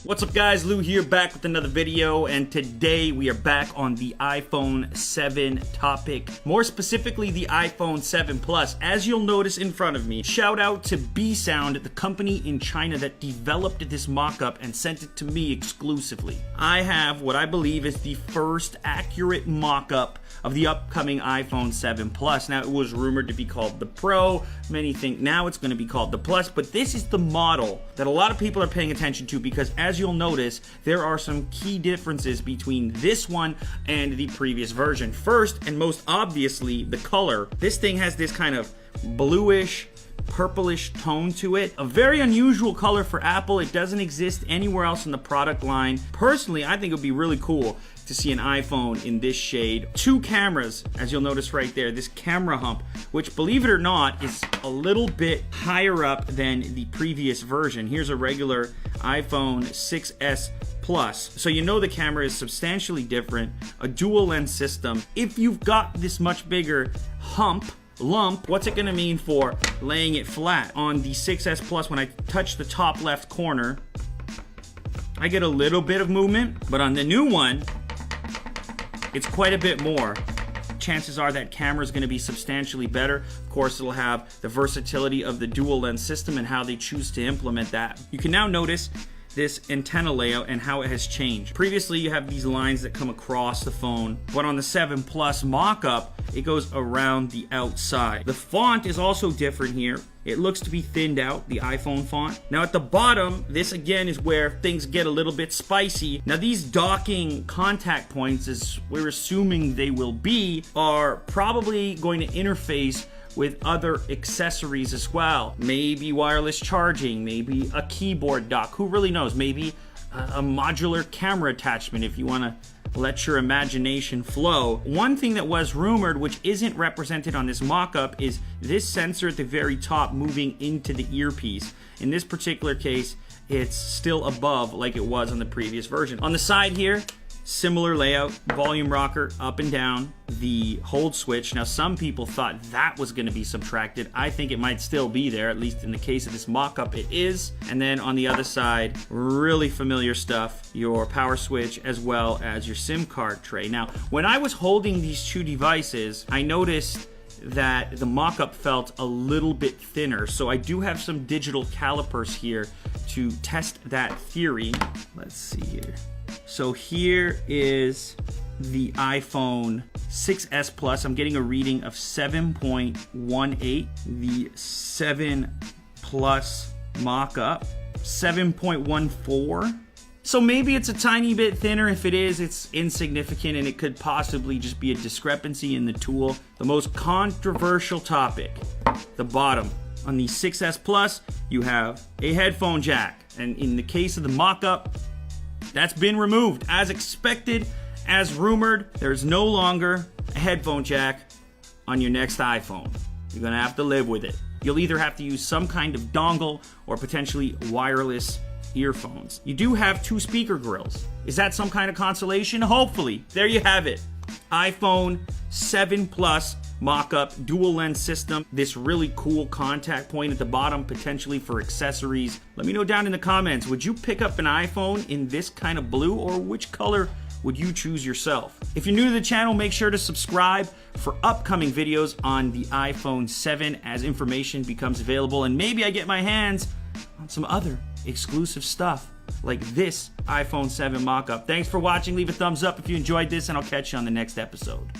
What's up guys, Lou here, back with another video, and today we are back on the iPhone 7 topic. More specifically, the iPhone 7 Plus. As you'll notice in front of me, shout out to B-Sound, the company in China that developed this mock-up and sent it to me exclusively. I have what I believe is the first accurate mock-up of the upcoming iPhone 7 Plus. Now, it was rumored to be called the Pro. Many think now it's going to be called the Plus, but this is the model that a lot of people are paying attention to because, as you'll notice, there are some key differences between this one and the previous version. First, and most obviously, the color. This thing has this kind of bluish, purplish tone to it. A very unusual color for Apple. It doesn't exist anywhere else in the product line. Personally, I think it would be really cool to see an iPhone in this shade. Two cameras, as you'll notice right there, this camera hump, which, believe it or not, is a little bit higher up than the previous version. Here's a regular iPhone 6S Plus. So you know the camera is substantially different, a dual lens system. If you've got this much bigger lump, what's it gonna mean for laying it flat? On the 6S Plus, when I touch the top left corner, I get a little bit of movement, but on the new one, it's quite a bit more. Chances are that camera is going to be substantially better. Of course, it'll have the versatility of the dual lens system and how they choose to implement that. You can now notice this antenna layout and how it has changed. Previously, you have these lines that come across the phone, but on the 7 Plus mock-up, it goes around the outside. The font is also different here. It looks to be thinned out, the iPhone font. Now at the bottom, this again is where things get a little bit spicy. Now these docking contact points, as we're assuming they will be, are probably going to interface with other accessories as well. Maybe wireless charging, maybe a keyboard dock, who really knows? Maybe a modular camera attachment if you want to let your imagination flow. One thing that was rumored, which isn't represented on this mock-up, is this sensor at the very top moving into the earpiece. In this particular case, it's still above like it was on the previous version. On the side here, similar layout, volume rocker up and down, the hold switch. Now some people thought that was going to be subtracted. I think it might still be there, at least in the case of this mock-up it is. And then on the other side, really familiar stuff, your power switch as well as your SIM card tray. Now when I was holding these two devices, I noticed that the mock-up felt a little bit thinner, so I do have some digital calipers here to test that theory. Let's see here. So here is the iPhone 6S Plus. I'm getting a reading of 7.18. The 7 Plus mock-up, 7.14. So maybe it's a tiny bit thinner. If it is, it's insignificant and it could possibly just be a discrepancy in the tool. The most controversial topic, the bottom. On the 6S Plus, you have a headphone jack. And in the case of the mock-up, that's been removed. As expected, as rumored, there's no longer a headphone jack on your next iPhone. You're gonna have to live with it. You'll either have to use some kind of dongle or potentially wireless earphones. You do have two speaker grills. Is that some kind of consolation? Hopefully. There you have it. iPhone 7 Plus mock-up dual lens system. This really cool contact point at the bottom, potentially for accessories. Let me know down in the comments, would you pick up an iPhone in this kind of blue, or which color would you choose yourself? If you're new to the channel, make sure to subscribe for upcoming videos on the iPhone 7 as information becomes available, and maybe I get my hands on some other exclusive stuff like this iPhone 7 mock-up. Thanks for watching. Leave a thumbs up if you enjoyed this, and I'll catch you on the next episode.